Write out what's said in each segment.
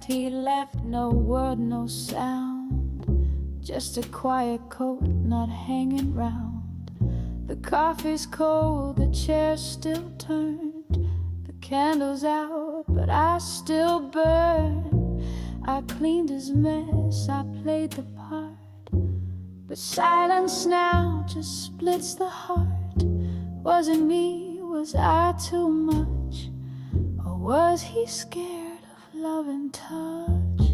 He left, no word, no sound, just a quiet coat not hanging round. The coffee's cold, the chair's still turned, the candle's out, but I still burn. I cleaned his mess, I played the part, but silence now just splits the heart. Was it me? Was I too much? Or was he scared of love and touch?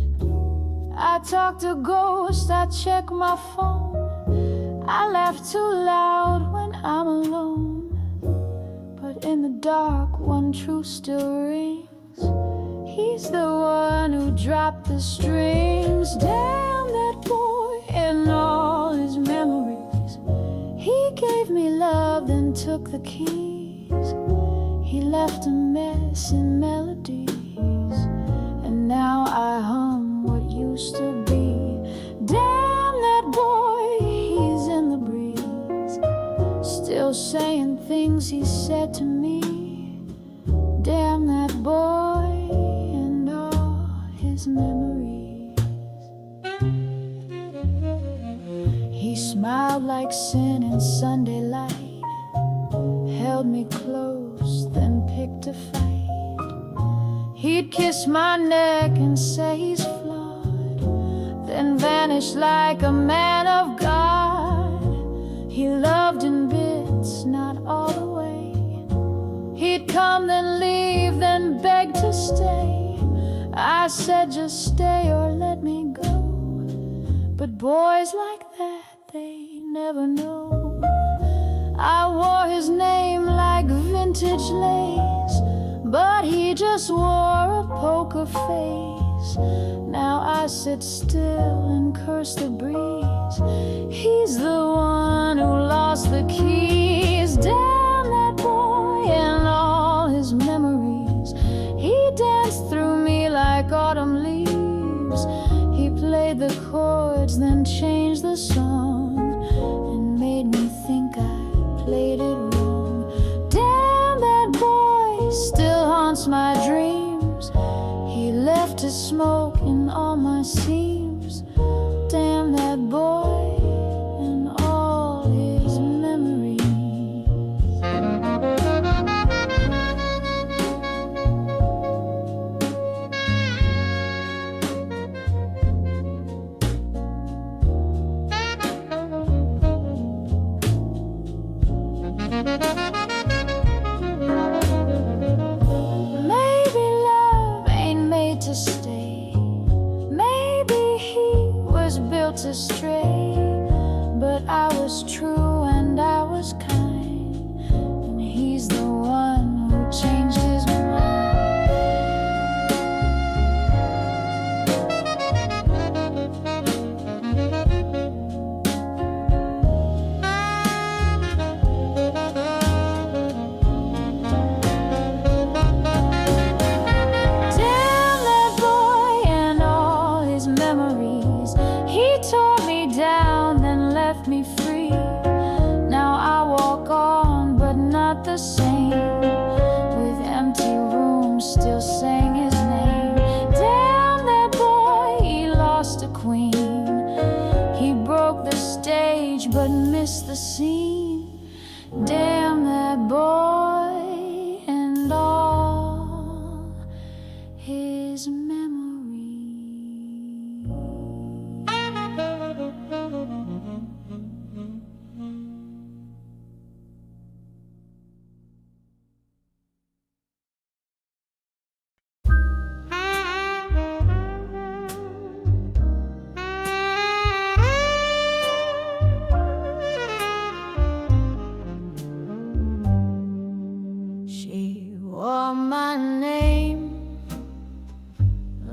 I talk to ghosts, I check my phone, I laugh too loud when I'm alone. But in the dark, one truth still rings. He's the one who dropped the strings. Damn that boy and all his memories. He gave me love, then took the keys. He left a mess in melodies, and now I hum what used to be. Damn that boy, he's in the breeze, still saying things he said to me. Damn that boy and all his memories. He smiled like sin in Sunday light, held me close, then picked a fight. He'd kiss my neck and say he's flawed, then vanish like a man of God. He loved in bits, not all the way. He'd come, then leave, then beg to stay. I said just stay or let me go, but boys like that, they never know. I wore his name like vintage lace, but he just wore a poker face. Now I sit still and curse the breeze. He's the one who lost the keys. Damn that boy and all his memories. He danced through me like autumn leaves. He played the chords, then changed the song, and made me think I played it wrong. Damn that boy still haunts my dreams. He left his smoke in all my seams. Damn that boy and all his memories. Maybe love ain't made to stay. Maybe he was built to stray. But I was true and I was kind, and he's the one who changed his mind. Damn that boy and all his memories. He tore me down, then left me free. Now I walk on, but not the same, with empty rooms still saying his name. Damn that boy, he lost a queen. He broke the stage, but missed the scene. Damn that boy and all his memories. She wore my name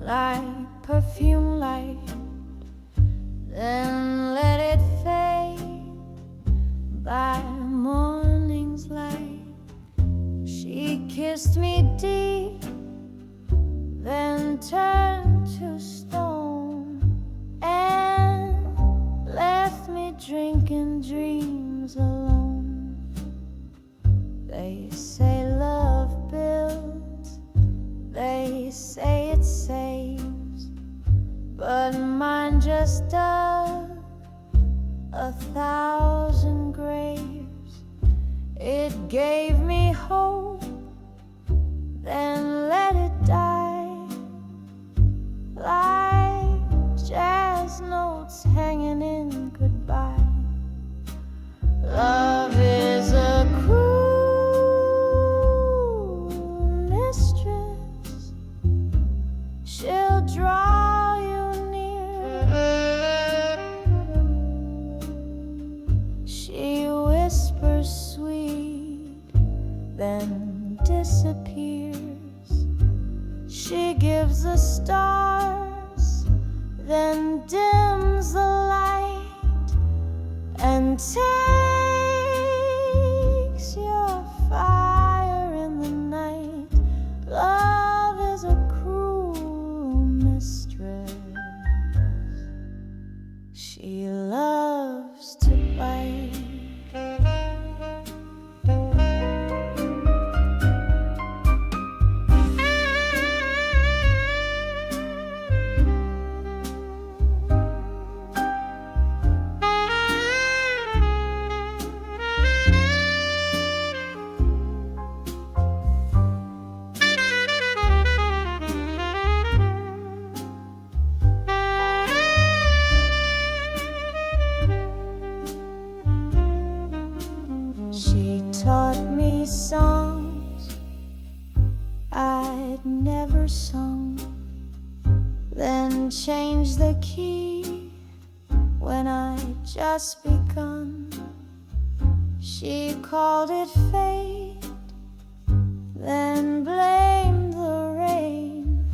like perfume light, then let it fade by morning's light. She kissed me deep, then turned to stone, and left me drinking dreams alone. They say love builds, they say it saves, but mine just dug 1,000 graves. It gave me hope, then let it die, like jazz notes hanging in goodbye. Love is a cruel mistress. She'll draw you near. She whispers sweet, then disappears. She gives the stars, then dims the light, and takes your fire in the night. Love is a cruel mistress. She loves to bite. She taught me songs I'd never sung, then changed the key when I'd just begun. She called it fate, then blamed the rain,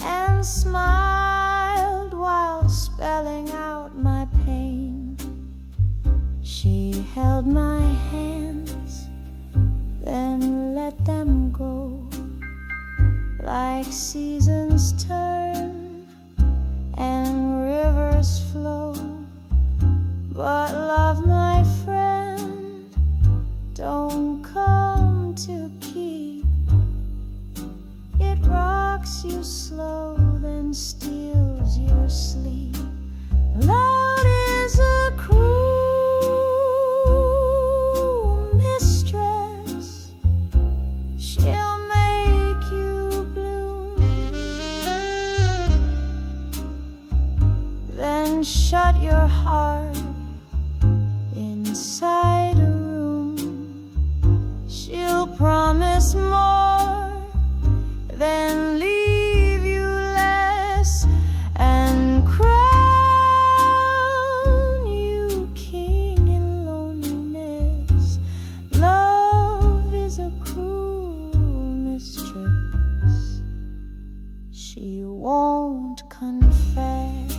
and smiled while spelling out my pain. She held my hands, then let them go, like seasons turn and rivers flow. But love, my friend, don't come to keep. It rocks you slow, then steals your sleep. Love is a cruel mistress. She'll make you bloom, then shut your heart inside a room. She'll promise more, then leave you less, and crown you king in loneliness. Love is a cruel mistress. She won't confess.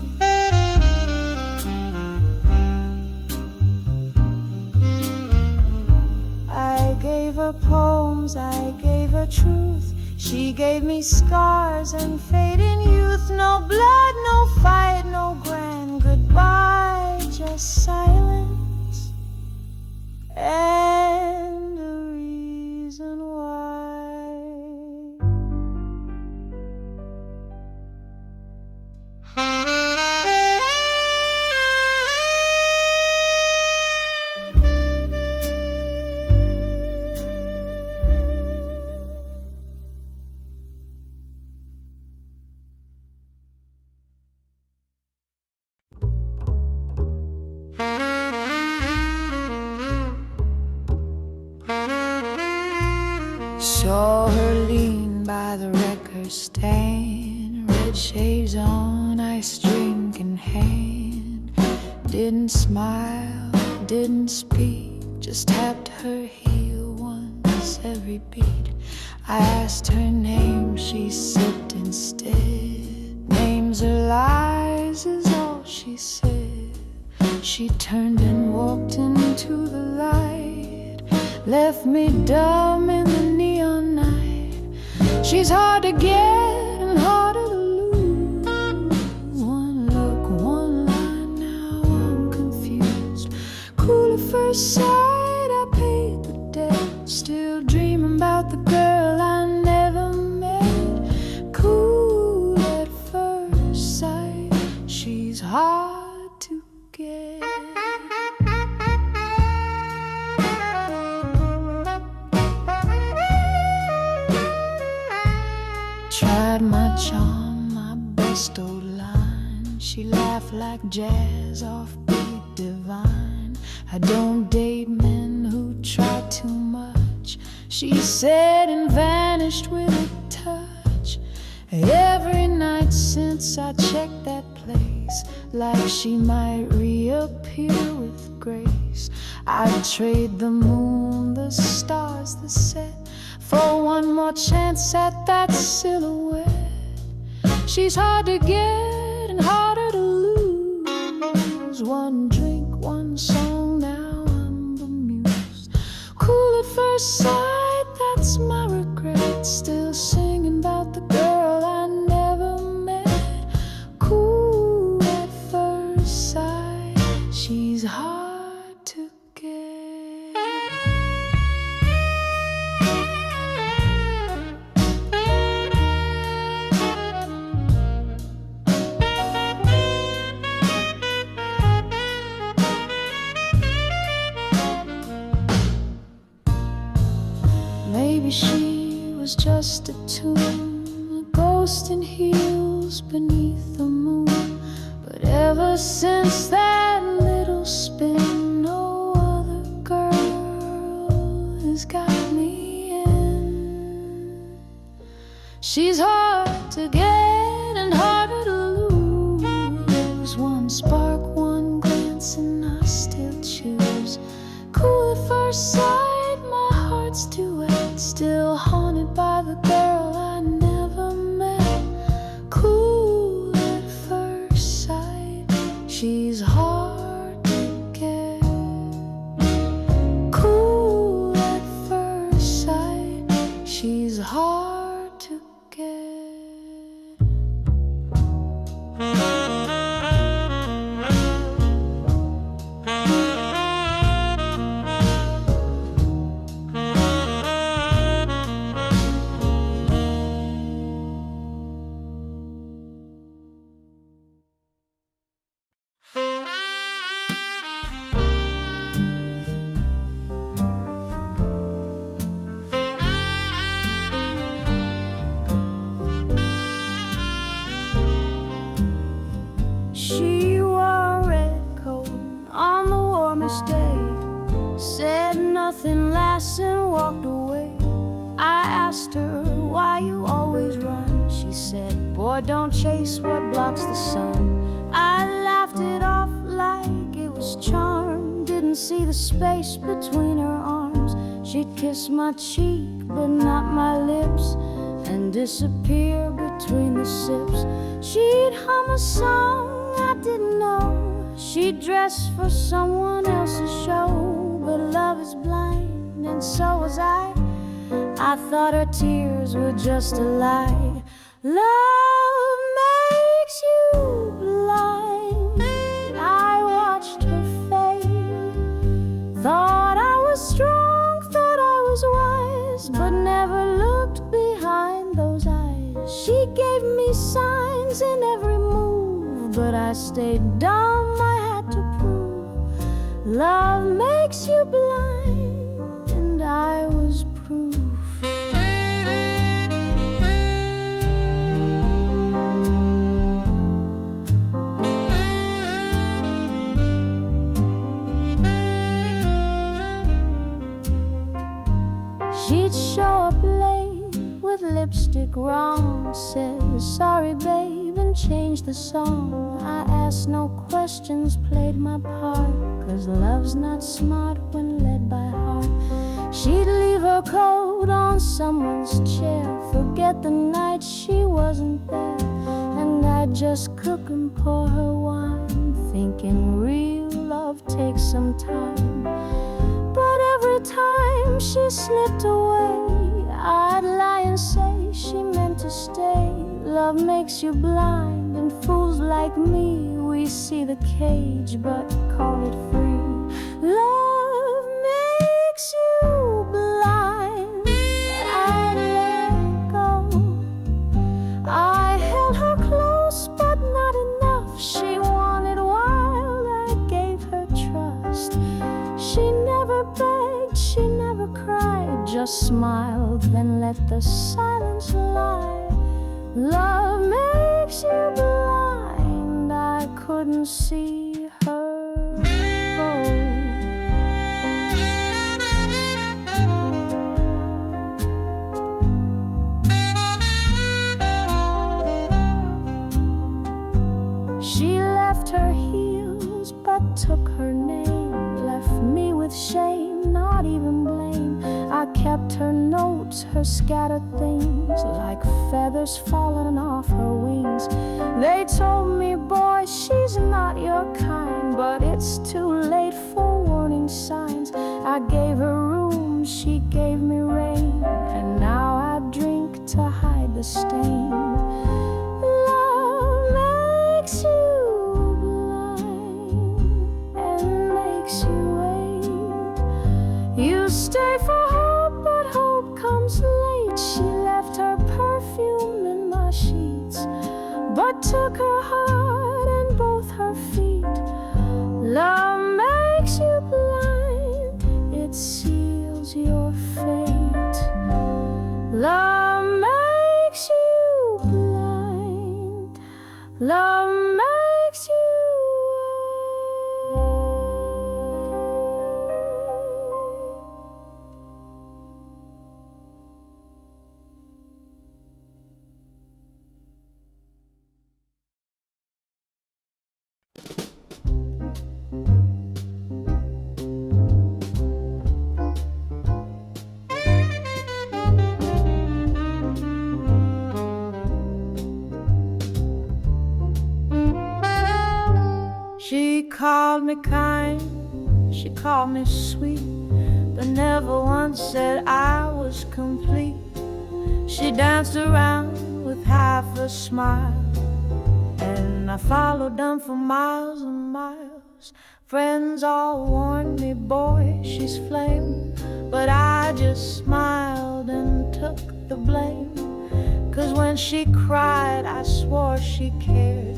I gave her poems, I gave her truth. She gave me scars and fading youth. No blood, no fight, no grand goodbye, just silence and a reason why. Saw her lean by the record stand, red shades on, ice drink in hand. Didn't smile, didn't speak, just tapped her heel once every beat. I asked her name, she sipped instead. Names are lies is all she said. She turned and walked into the light, left me dumb in the neon night. She's hard to get and harder to lose. One look, one line, now I'm confused. Cool at first sight, I paid the debt. Still dreaming about the girl I never met. Cool at first sight, she's hard to get. Tried my charm, my best old line. She laughed like jazz, offbeat, divine. I don't date men who try too much, she said, and vanished with a touch. Every night since I checked that place, like she might reappear with grace. I'd trade the moon, the stars, the set, for one more chance at that silhouette. She's hard to get and harder to lose. One drink, one song, now I'm bemused. Cool at first sight, that's my regret. Still singing about the girl I never met. Cool at first sight, she's hard to get. Maybe she was just a tune, a ghost in heels beneath the moon. But ever since that little spin, no other girl has got me in. She's hard to get and harder to lose. One spark, one glance, and I still choose. Cool at first sight, my heart's duet. Still haunted by the girl I never met. Cool at first sight, she's hard to get. Cool at first sight, she's hard to get. She wore a red coat on the warmest day, said nothing less and walked away. I asked her, why you always run? She said, boy, don't chase what blocks the sun. I laughed it off like it was charm. Didn't see the space between her arms. She'd kiss my cheek but not my lips, and disappear between the sips. She'd hum a song I didn't know. She'd dress for someone else's show. But love is blind, and so was I. I thought her tears were just a lie. Love makes you blind. I watched her fade. Thought I was strong, thought I was wise, but never looked behind those eyes. She gave me signs in every move, but I stayed dumb, I had to prove. Love makes you blind, and I was proof. She'd show up late with lipstick wrong, said, sorry babe, and changed the song. I asked no questions, played my part, 'cause love's not smart when led by heart. She'd leave her coat on someone's chair, forget the night she wasn't there, and I'd just cook and pour her wine, thinking real love takes some time. But every time she slipped away, I'd lie and say she meant to stay. Love makes you blind, and fools like me, we see the cage but call it free. Love makes you blind. she never cried, just smiled, then let the silence lie. Love makes you blind, I couldn't see her go. She left her heels, but took her name, left me with shame, not even blame. I kept her notes, her scattered things, like feathers falling off her wings. They told me, boy, she's not your kind, but it's too late for warning signs. I gave her room, she gave me rain, and now I drink to hide the stain. Love makes you stay for hope, but hope comes late. She left her perfume in my sheets, but took her heart and both her feet. Love makes you blind, it seals your fate. Love makes you blind, love makes you She called me kind, she called me sweet, but never once said I was complete. She danced around with half a smile, and I followed them for miles and miles. Friends all warned me, boy, she's flame, but I just smiled and took the blame. 'Cause when she cried, I swore she cared,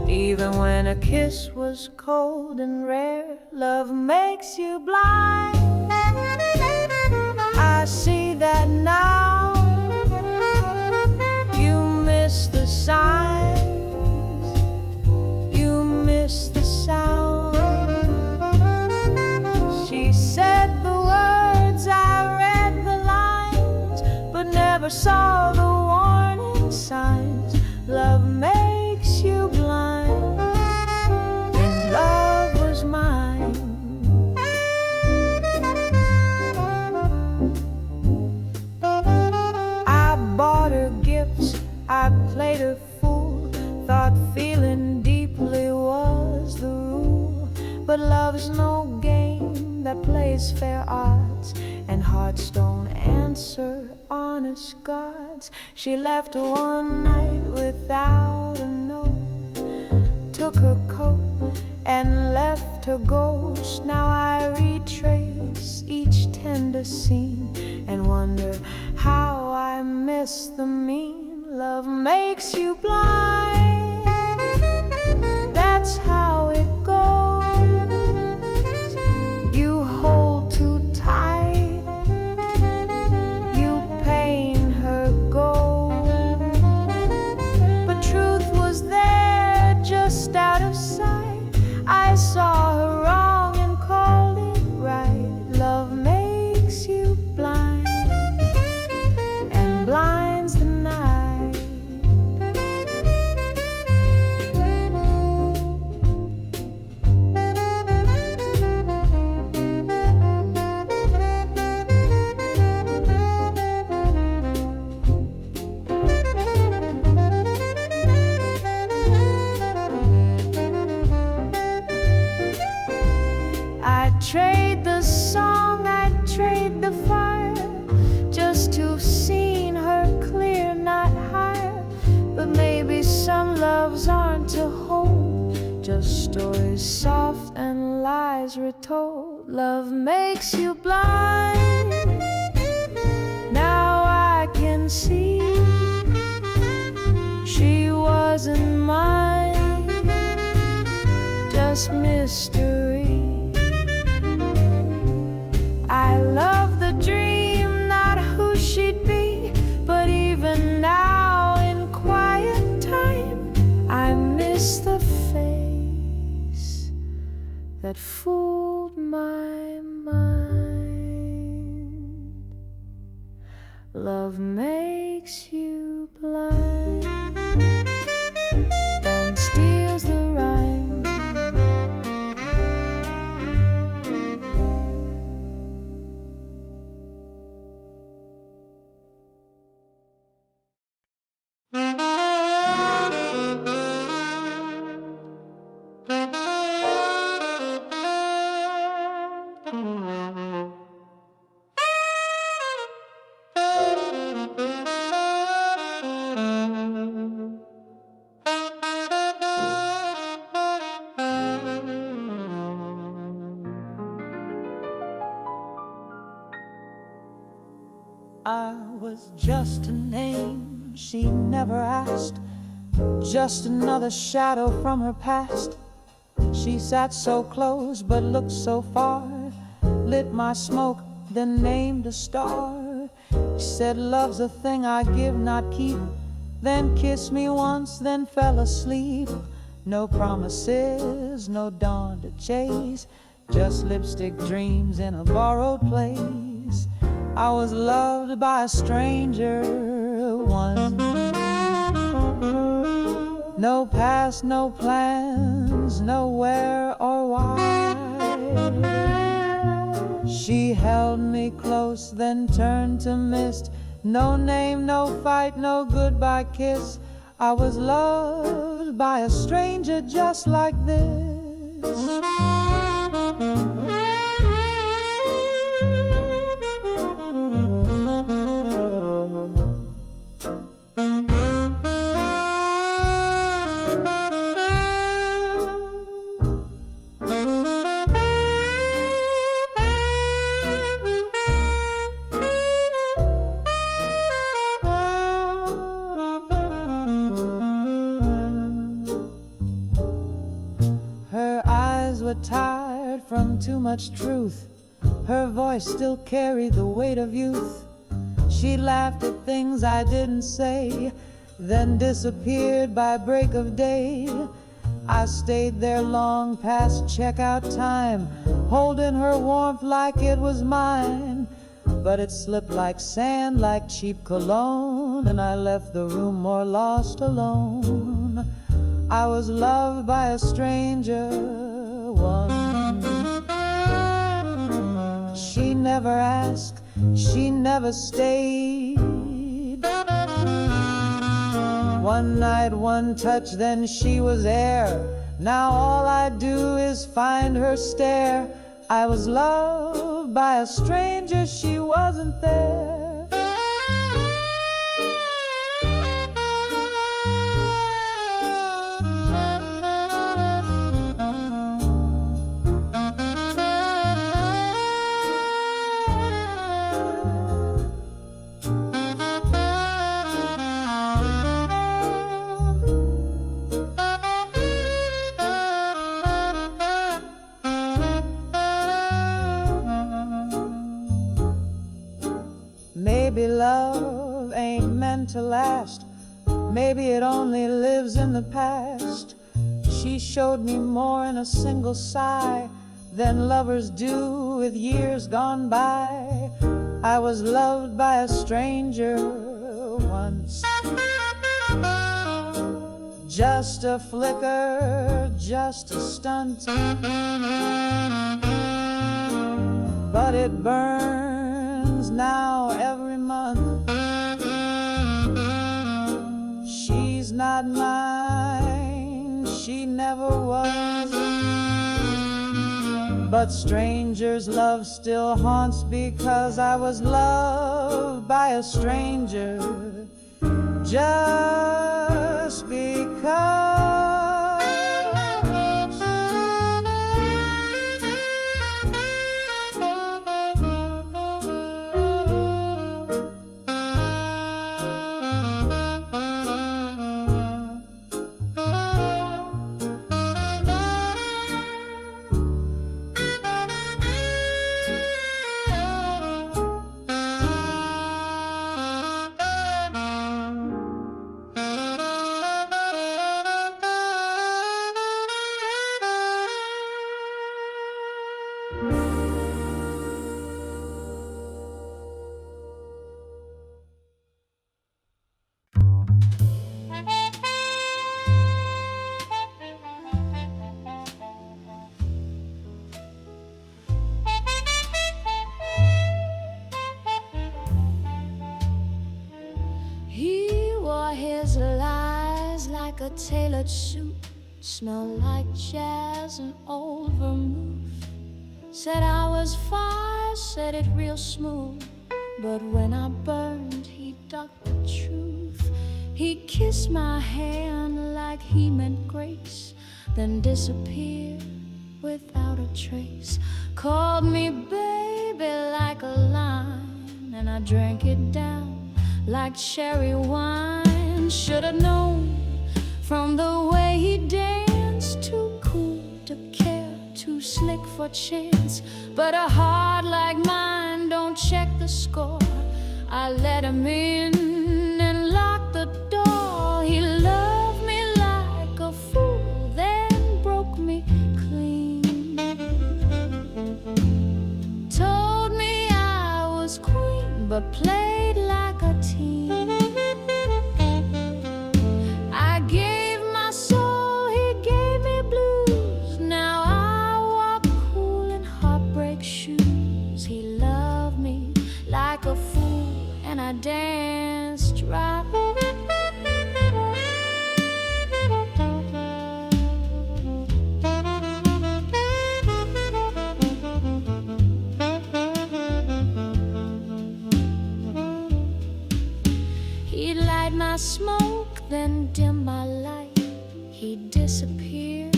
even when a kiss was cold and rare. Love makes you blind, I see that now. You miss the signs, you miss the sound. She said the words, I read the lines, but never saw the warning signs. Love makes you blind, and love was mine. I bought her gifts, I played her fool, thought feeling deeply was the rule. But love's no game that plays fair odds, and hearts don't answer honest gods. She left one night without a note, took her coat and left her ghost. Now I retrace each tender scene and wonder how I miss the mean. Love makes you blind, that's how it goes. You hold too tight, you pain her gold. But truth was there, just out of sight. I saw her wrong and called it right. Love makes you blind, and blinds the night. I'd trade the song, I'd trade the fire, just to have seen her clear, not higher. But maybe some loves aren't to hold, just stories soft and lies retold. Love makes you blind, now I can see she wasn't mine, just mystery. I love that fooled my mind. Love makes you blind and steals the rhyme. I was just a name she never asked, just another shadow from her past. She sat so close but looked so far, lit my smoke, then named a star. She said, love's a thing I give, not keep, then kissed me once, then fell asleep. No promises, no dawn to chase, just lipstick dreams in a borrowed place. I was loved by a stranger once. No past, no plans, no where or why. She held me close, then turned to mist. No name, no fight, no goodbye kiss. I was loved by a stranger just like this. Tired from too much truth, her voice still carried the weight of youth. She laughed at things I didn't say, then disappeared by break of day. I stayed there long past checkout time, holding her warmth like it was mine. But it slipped like sand, like cheap cologne, and I left the room more lost alone. I was loved by a stranger once. She never asked, she never stayed. One night, one touch, then she was there. Now all I do is find her stare. I was loved by a stranger, she wasn't there. Maybe love ain't meant to last. Maybe it only lives in the past. She showed me more in a single sigh than lovers do with years gone by. I was loved by a stranger once. Just a flicker, just a stunt, but it burns now every month. She's not mine, she never was, but strangers' love still haunts because I was loved by a stranger just because. like a tailored suit, smelled like jazz and old vermouth. Said I was fire, said it real smooth, but when I burned, he ducked the truth. He kissed my hand like he meant grace, then disappeared without a trace. Called me baby like a line, and I drank it down like cherry wine. Should've known from the way he danced, too cool to care, too slick for chance. But a heart like mine don't check the score. I let him in and locked the door. He loved me like a fool, then broke me clean. Told me I was queen, but played like a teen. I gave my soul, he gave me blues. Now I walk cool in heartbreak shoes. He loved me like a fool, and I danced right. He'd light my smoke, then dim my light. He'd disappear,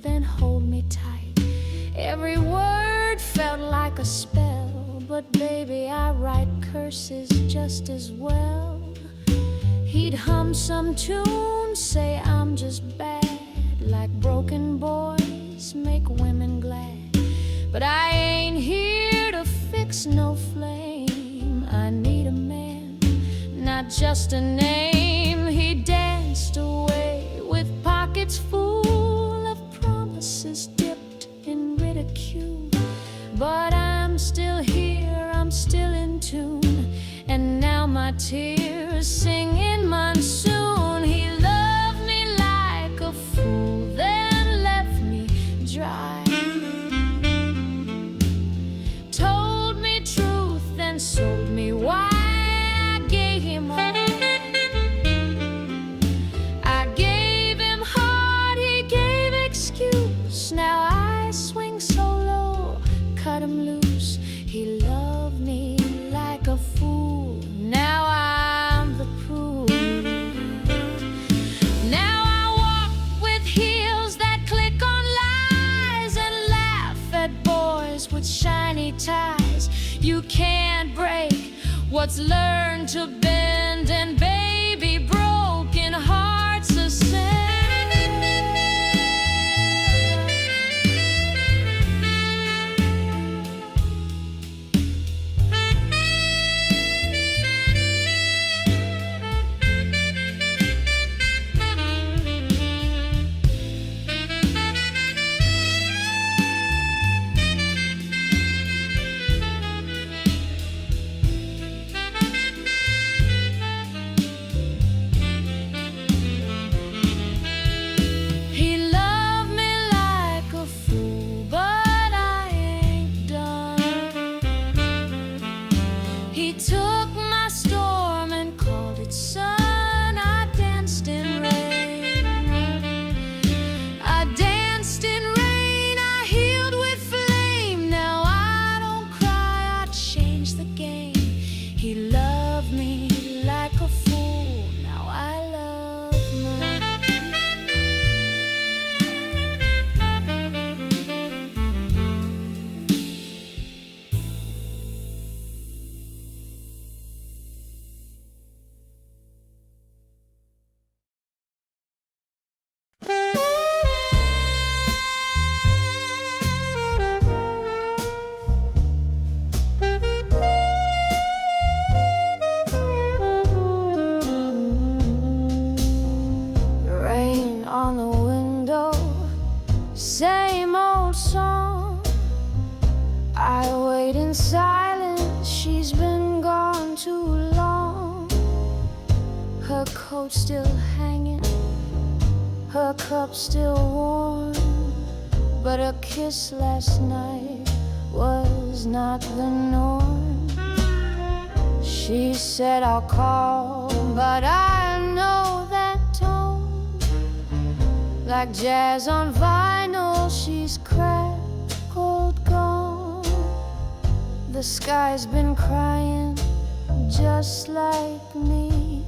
then hold me tight. Every word felt like a spell, but baby, I write curses just as well. He'd hum some tune, say I'm just bad, like broken boys make women glad. But I ain't here to fix no flame. I need a man, not just a name. He danced away with pockets full of promises dipped in ridicule. But I'm still here, I'm still in tune, and now my tears sing in monsoon. He loved me like a fool, then left me dry. Told me truth, then sold me why. I gave him all. I gave him heart, he gave excuse. Now I swing so low, cut him loose. He loved me like a fool. Now I'm the proof. Now I walk with heels that click on lies and laugh at boys with shiny ties. You can't break what's learned to bend, and baby, broken hearts ascend. Same old song. I wait in silence, she's been gone too long. Her coat still hanging, her cup still warm, but a kiss last night was not the norm. She said I'll call, but I know that tone. Like jazz on vinyl, she's crackled, gone. The sky's been crying just like me.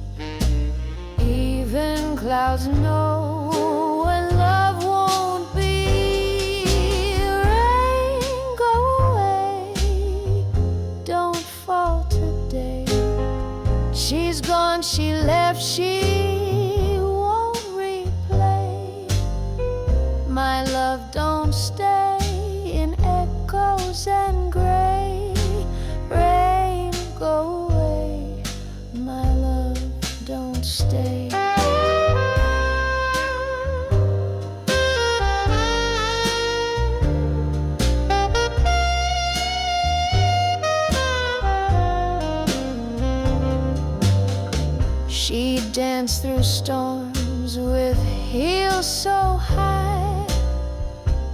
Even clouds know when love won't be. Rain, go away, don't fall today. She's gone, she left, she won't replay. My love don't stay in echoes and gray. Rain, go away, my love don't stay. She danced through storms with heels so high.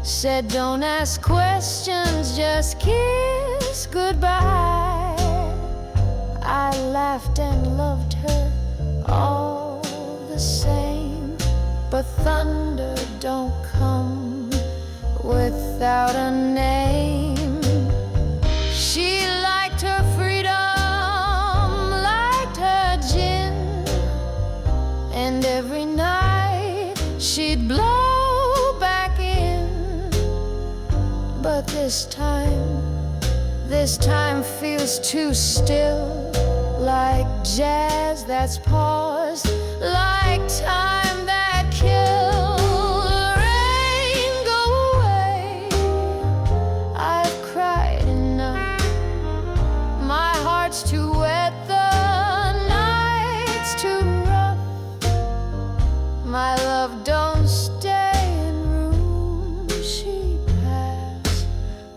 Said don't ask questions, just kiss goodbye. I laughed and loved her all the same. But thunder don't come without a name. She liked her freedom, liked her gin, and every night she'd blow back in. But this time feels too still. Like jazz that's paused, like time that killed. Rain, go away, I've cried enough. My heart's too wet, the night's too rough. My love don't stay in rooms she passed.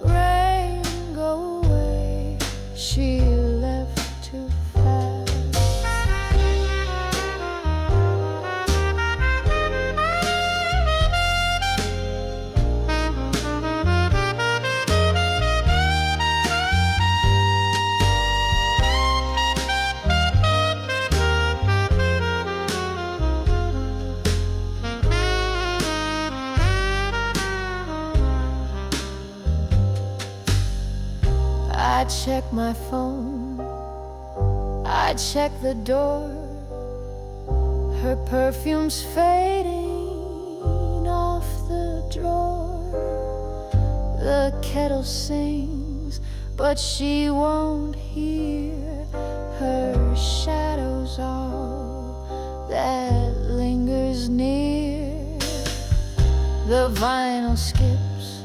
Rain, go away, she left too fast. I check my phone, I check the door. Her perfume's fading off the drawer. The kettle sings, but she won't hear. Her shadow's all that lingers near. The vinyl skips,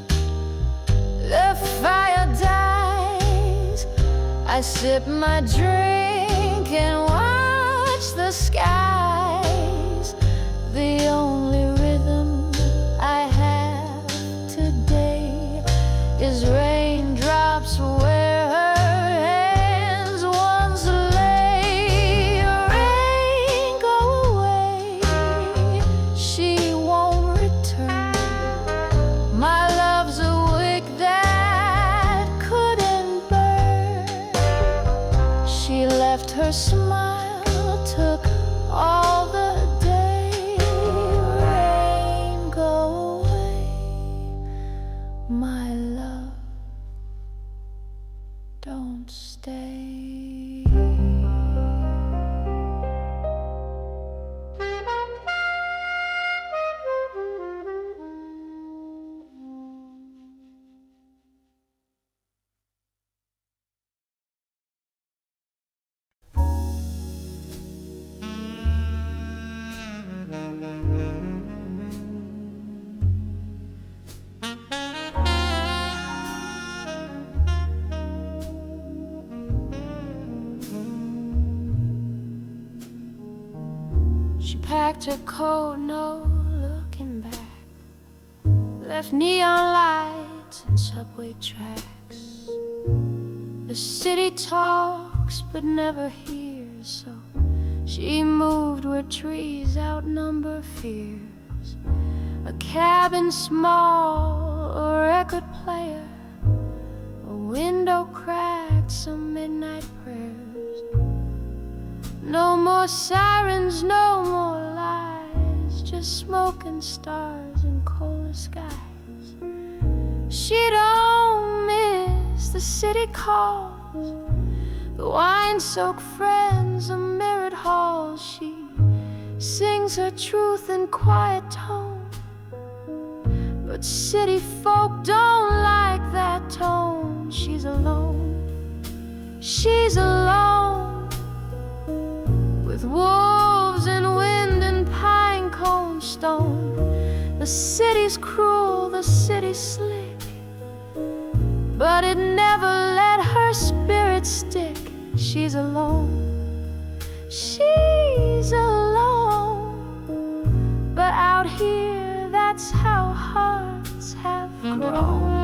the fire dies. I sip my drink and watch the skies. The only rhythm I have today is raindrops where her hands once lay. Rain, go away, she won't return. My love's a wick that couldn't burn. She left her smile, took all the day. Rain, go away, my love don't stay. She packed her coat, no looking back. Left neon lights and subway tracks. The city talks but never hears, so she moved where trees outnumber fears. A cabin small, a record player, a window cracked, some midnight prayers. No more sirens, no more lies, just smoke and stars and colder skies. She don't miss the city calls, the wine-soaked friends, the mirrored halls. She sings her truth in quiet tone, but city folk don't like that tone. She's alone, she's alone, with wolves and wind and pine cone stone. The city's cruel, the city's slick, but it never let her spirit stick. She's alone, she's alone, but out here that's how hearts have grown.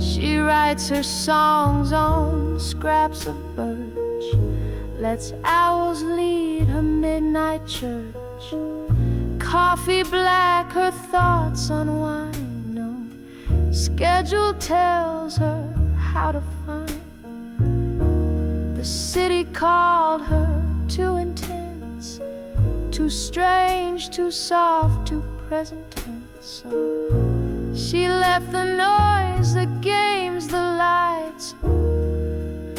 She writes her songs on scraps of birch, lets owls lead her midnight church. Coffee black, her thoughts unwind. No schedule tells her how to find. The city called her too intense, too strange, too soft, too present tense. So she left the noise, the games, the lights,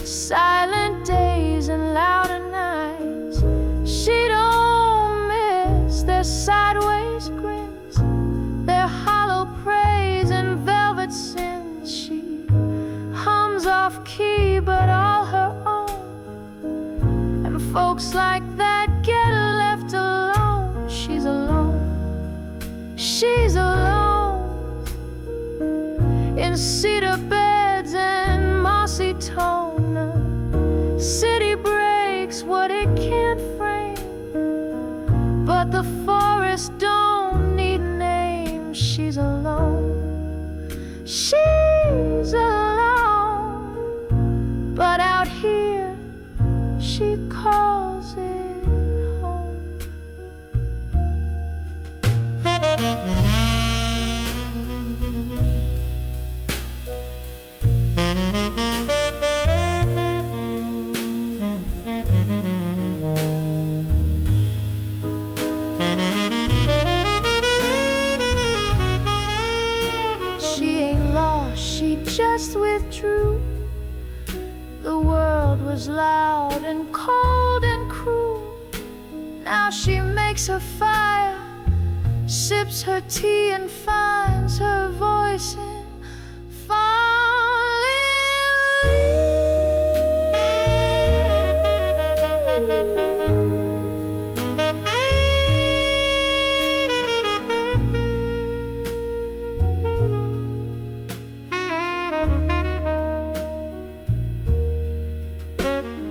silent days and louder nights. She don't miss their sideways grins, their hollow praise and velvet sins. She hums off key but all her own, and folks like that get left alone. She's alone, she's alone, in cedar beds and mossy tone. City breaks what it can't frame, but the forest don't need a name. She's alone, she's alone, but out here she calls it home. She just withdrew. The world was loud and cold and cruel. Now she makes her fire, sips her tea and finds her voice in falling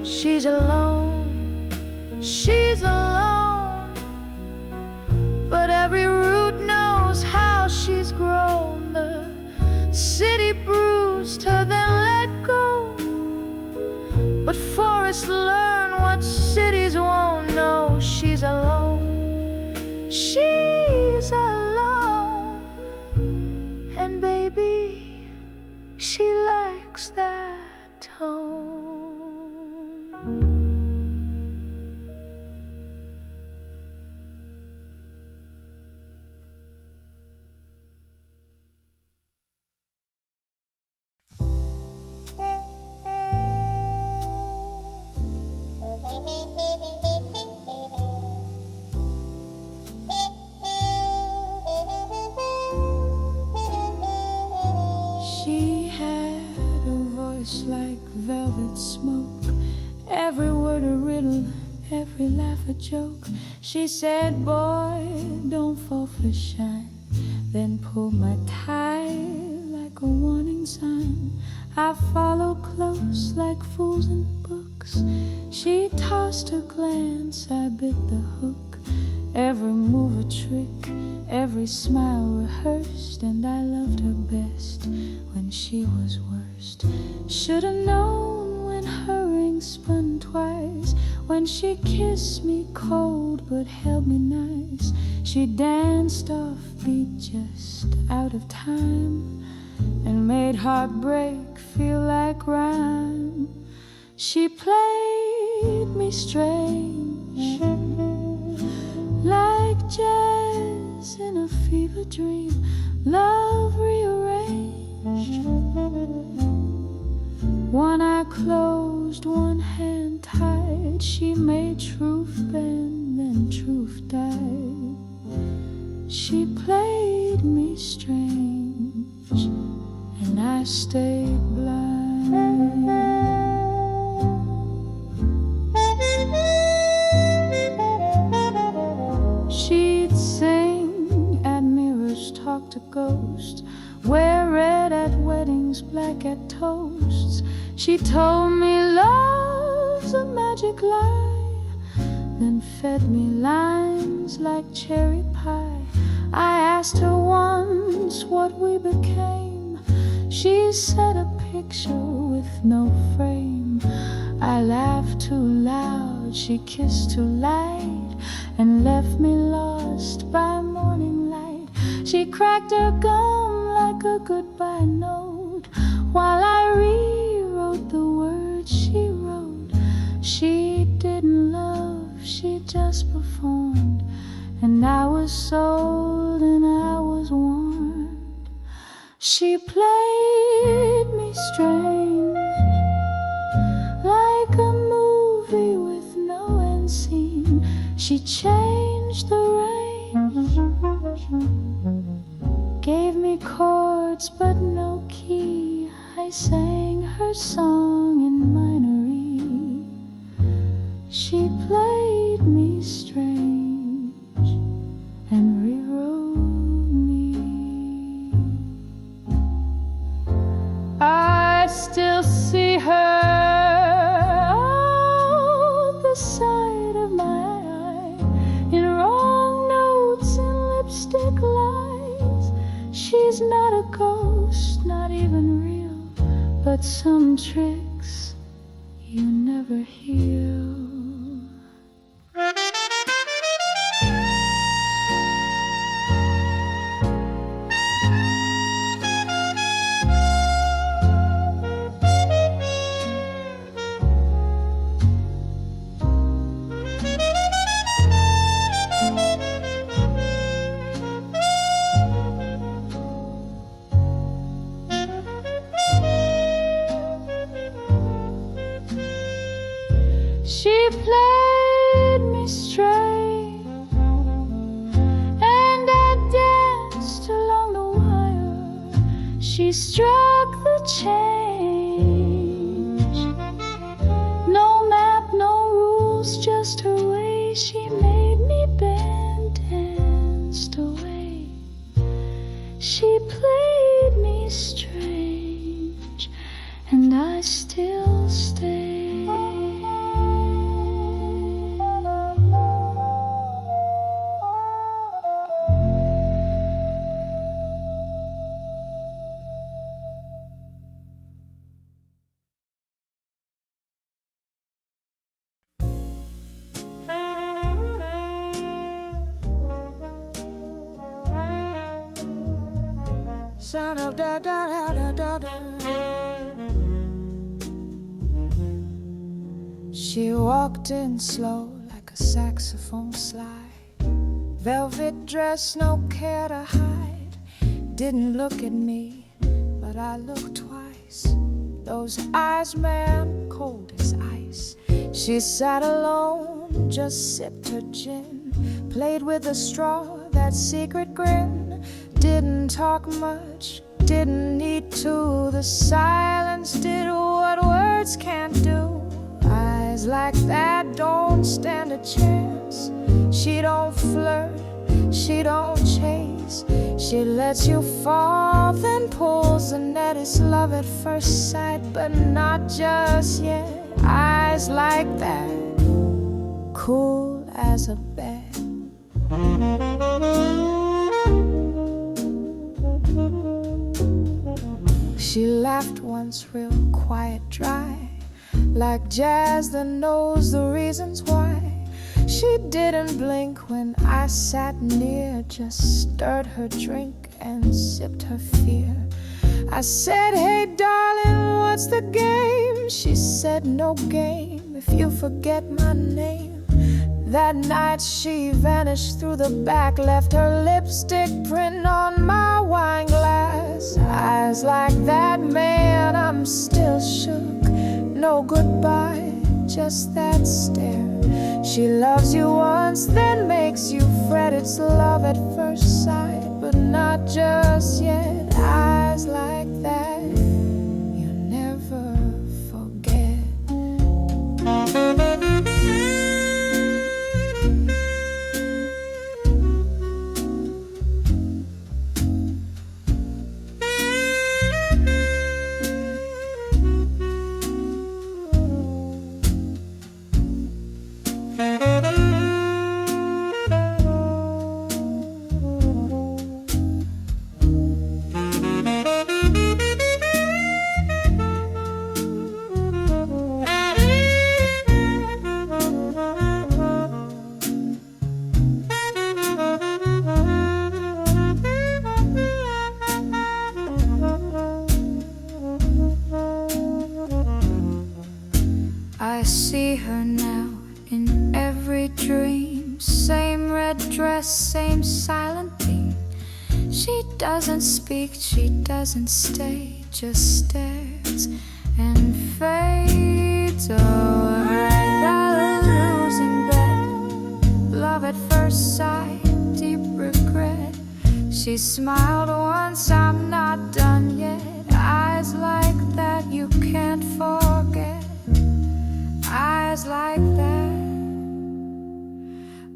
She's alone, she's alone, but every root knows how she's grown. The city bruised her, then let go, but forests learn what cities won't know. She's alone, she's alone, and baby, she likes that tone. She had a voice like velvet smoke, every word a riddle, every laugh a joke. She said, boy, don't fall for shine, then pull my tie like a warning sign. I follow close like fools in books. She tossed her glance, I bit the hook. Every move a trick, every smile rehearsed, and I loved her best when she was worst. Should've known when her ring spun twice, when she kissed me cold but held me nice. She danced off beat just out of time, and made heartbreak feel like rhyme. She played me strange, like jazz in a fever dream, love rearranged. One eye closed, one hand tied, she made truth bend, then truth died. She played me strange, and I stayed blind. She'd sing at mirrors, talk to ghosts, wear red at weddings, black at toasts. She told me love's a magic lie, then fed me lines like cherry pie. I asked her once what we became. She said a picture with no frame. I laughed too loud, she kissed too light, and left me lost by morning light. She cracked her gum like a goodbye note, while I rewrote the words she wrote. She didn't love, she just performed, and I was sold and I was warned. She played me strange, like a movie with no end scene. She changed the range, gave me chords but no key. I sang her song in minor E. She played me strange and rewrote me. I still see her out the side of my eye, in wrong notes and lipstick lies. She's not a ghost, not even real, but some tricks you never heal. She played me straight, and I danced along the wire. She struck the change. No map, no rules, just her way. She made me bend, danced away. She played me strange, and I still stay. Sound of da da da da da da. She walked in slow like a saxophone slide, velvet dress, no care to hide. Didn't look at me, but I looked twice. Those eyes, man, cold as ice. She sat alone, just sipped her gin, played with a straw, that secret grin. Didn't talk much, didn't need to. The silence did what words can't do. Eyes like that don't stand a chance. She don't flirt, she don't chase. She lets you fall, then pulls the net. It's love at first sight, but not just yet. Eyes like that, cool as a bed. She laughed once real quiet, dry, like jazz that knows the reasons why. She didn't blink when I sat near, just stirred her drink and sipped her fear. I said, hey darling, what's the game? She said, no game if you forget my name. That night she vanished through the back, left her lipstick print on my wine glass. Eyes like that, man, I'm still shook. No goodbye, just that stare. She loves you once, then makes you fret. It's love at first sight, but not just yet. Eyes like that, you never forget. I see her now in every dream. Same red dress, same silent beam. She doesn't speak, she doesn't stay, just stares and fades away. The losing bet, love at first sight, deep regret. She smiled once, I'm not done yet. Eyes like that you can't forget. Eyes like that,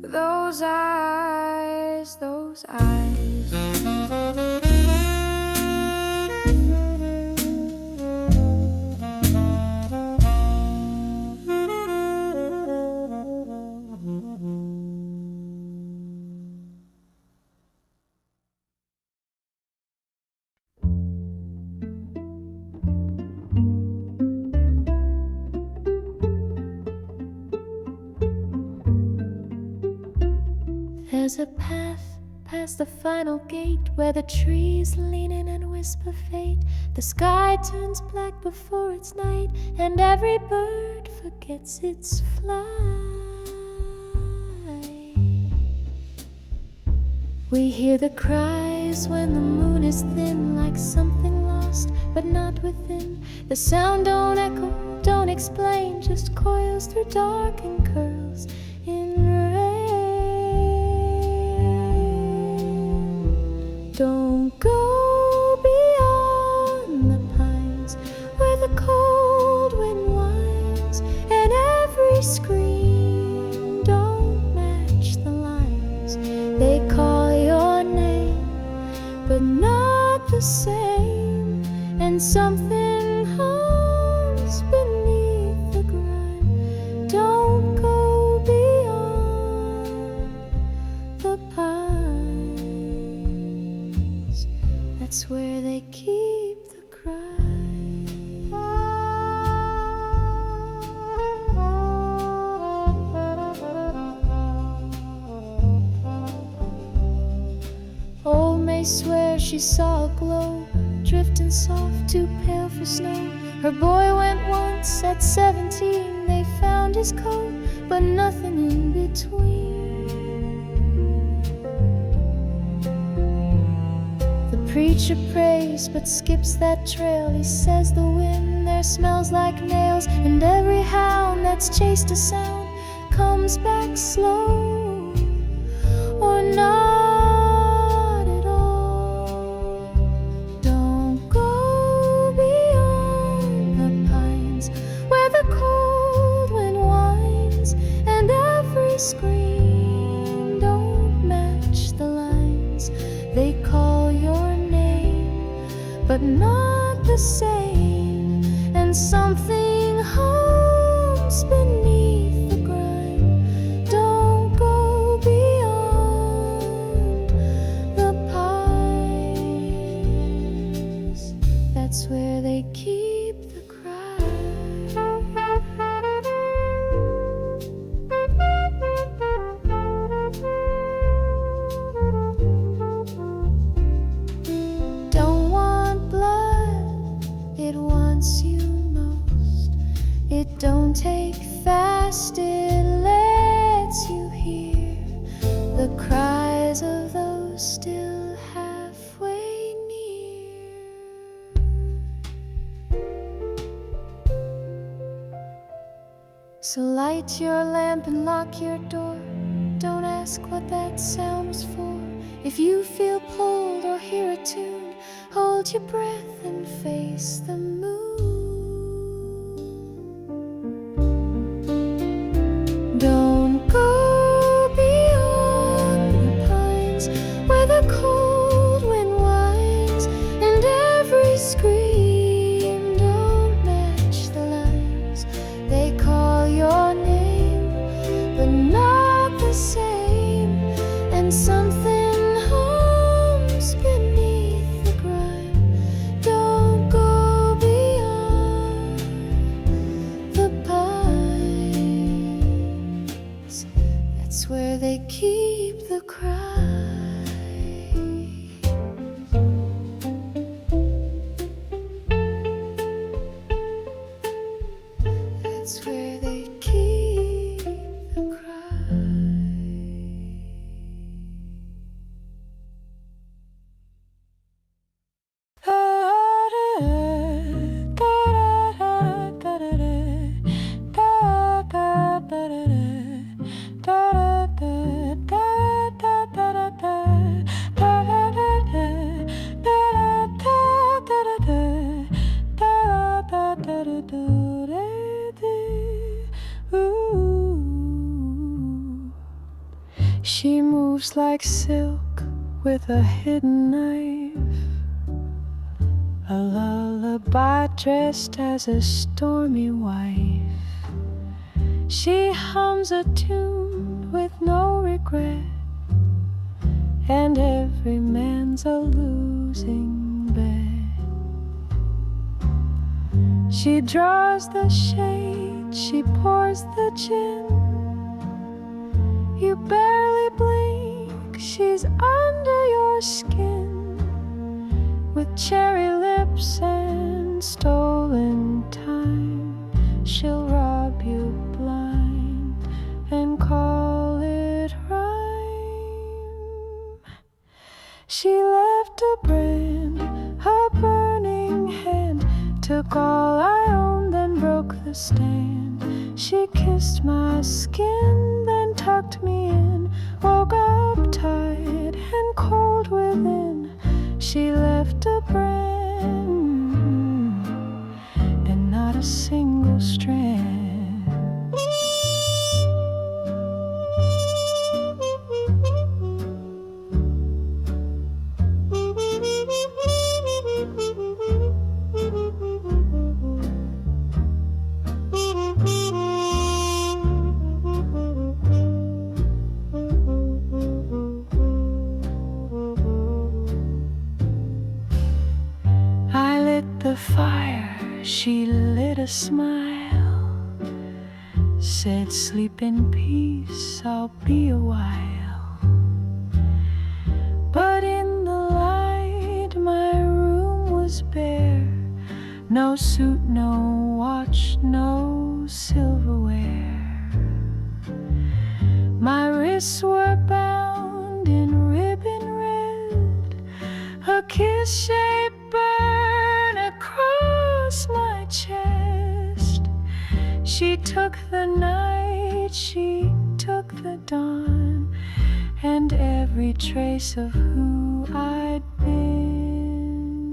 those eyes, those eyes. There's a path past the final gate where the trees lean in and whisper fate. The sky turns black before it's night, and every bird forgets its flight. We hear the cries when the moon is thin, like something lost but not within. The sound don't echo, don't explain, just coils through dark and curls in rain. Don't go beyond the pines where the cold wind whines, and every scream don't match the lines. They call your name, but not the same, and something hums beneath the grime. Don't go beyond the pines. That's where they keep the cry. Old May swears she saw a glow, drifting soft, too pale for snow. Her boy went once at 17. They found his coat, but nothing in between. The preacher prays, but skips that trail. He says the wind there smells like nails, and every hound that's chased a sound comes back slow, or not at all. Don't go beyond the pines where the cold wind whines, and every scream don't match the lines. They call your name, but not the same, and something hums beneath the grime. Don't go beyond the pines. That's where they keep the cry. Don't want blood still halfway near. So light your lamp and lock your door. Don't ask what that sound was for. If you feel pulled or hear a tune, hold your breath and face the moon. Don't go beyond the pines where the cold wind whines, and every scream don't match the lines. They call your name, but not the same, and something hums beneath the grime. Don't go beyond the pines. That's where they keep the cry. That's where they keep the cry. She moves like silk with a hidden knife, a lullaby dressed as a stormy wife. She hums a tune with no regret, and every man's a losing bet. She draws the shade, she pours the gin. You barely blink, she's under your skin, with cherry lips and stolen time. She'll rob you blind and call it rhyme. She left a brand, a burning hand, took all I owned, then broke the stand. She kissed my skin, then tucked me in, woke up tight and cold within. She left a brand and not a single strand. The fire, she lit a smile, said, "Sleep in peace, I'll be a while." But in the light, my room was bare. No suit, no watch, no silverware. My wrists were bound in ribbon red, a kiss shaped burn across my chest. She took the night, she took the dawn, and every trace of who I'd been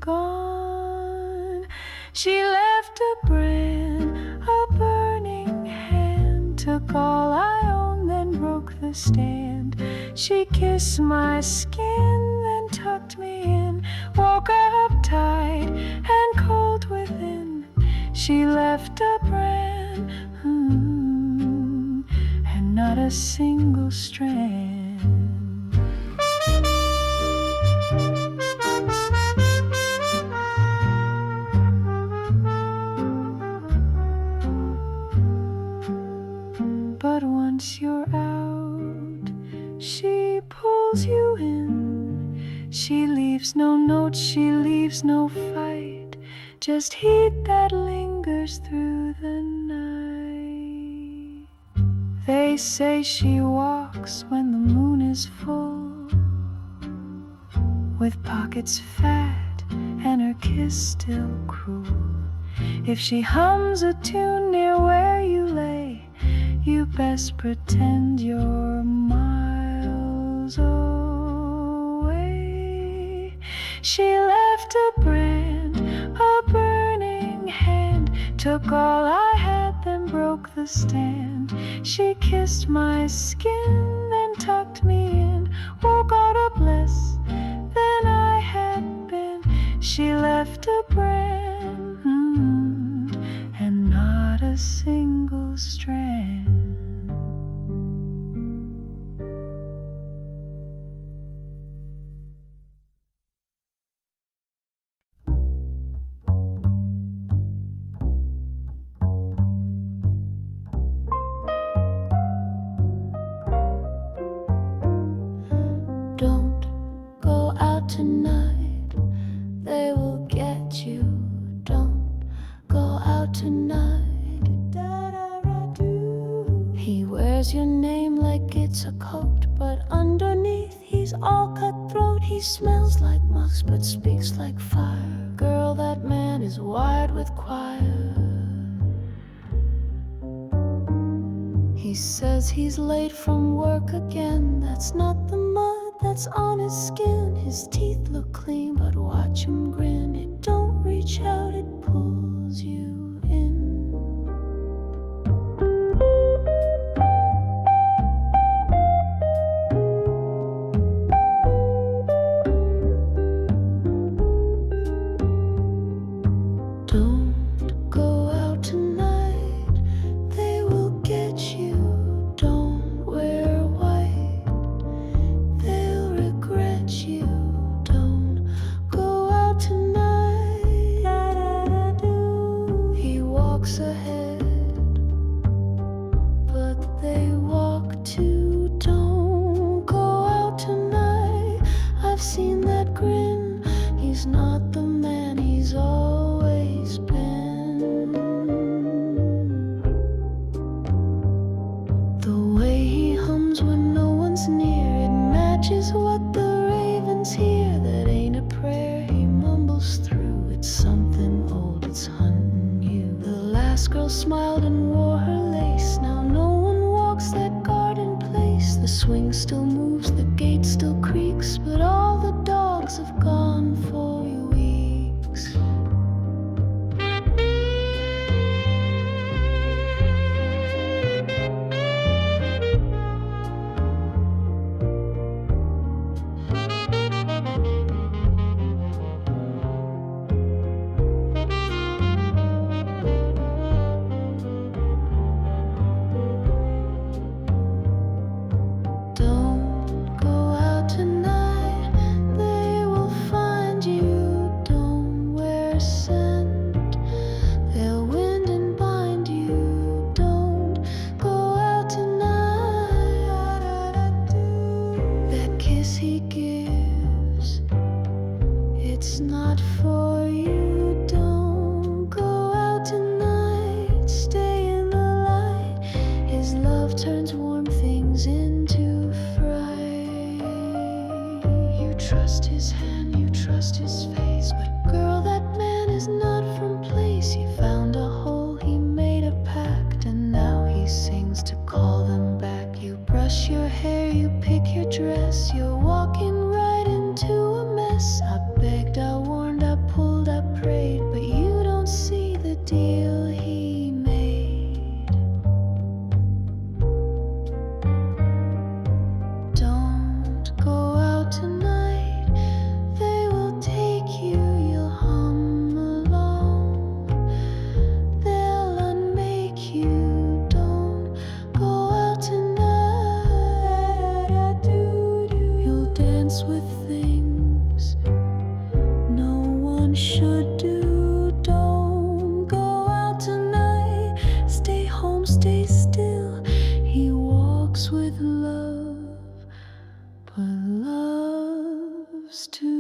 gone. She left a brand, a burning hand, took all I owned, then broke the stand. She kissed my skin, then tucked me in, woke up tight and cold within. She left a brand, and not a single strand. But once you're out, she pulls you in. She leaves no note, she leaves no fight, just heat that lingers through the night. They say she walks when the moon is full, with pockets fat and her kiss still cruel. If she hums a tune near where you lay, you best pretend you're miles away. She left a brand, a burning hand, took all I had, then broke the stand. She kissed my skin, then tucked me in, woke out up less than I had been. She left a brand, and not a single strand. Don't go out tonight, they will get you. Don't go out tonight. He wears your name like it's a coat, but underneath he's all cutthroat. He smells like musk but speaks like fire. Girl, that man is wired with choir. He says he's late from work again. That's not the mud that's on his skin. His teeth look clean, but watch him grin. It don't reach out, it pulls you in. Don't go out tonight, they will get you. Don't wear white, they'll regret you. Don't go out tonight. He walks ahead, but they walk too. Don't go out tonight. I've seen that grin. He's not the man he's always been. The way he hums when no one's near, it matches what the ravens hear. That ain't a prayer he mumbles through. It's something old, it's hunting you. The last girl smiled and wore her lace. Now no one walks that garden place. The swing still moves, the gate still creaks, but all the dogs have gone for weeks. Don't go out tonight, they will find you. Don't wear scent, they'll wind and bind you. Don't go out tonight. That kiss he gives, it's not for you. Don't go out tonight, stay in the light. His love turns warm things into fright. You trust his hand, you trust his face, but girl, that man is not from place. He found a hole, he made a pact, and now he sings to call them back. You brush your hair, you pick your dress, you're walking right into a mess. I begged, I warned, I pulled, I prayed, but you don't see the deal he made. Don't go out tonight, they will take you. You'll hum along, they'll unmake you. Don't go out tonight. You'll dance with things no one should do. Don't go out tonight, stay home, stay still. He walks with love, but loves to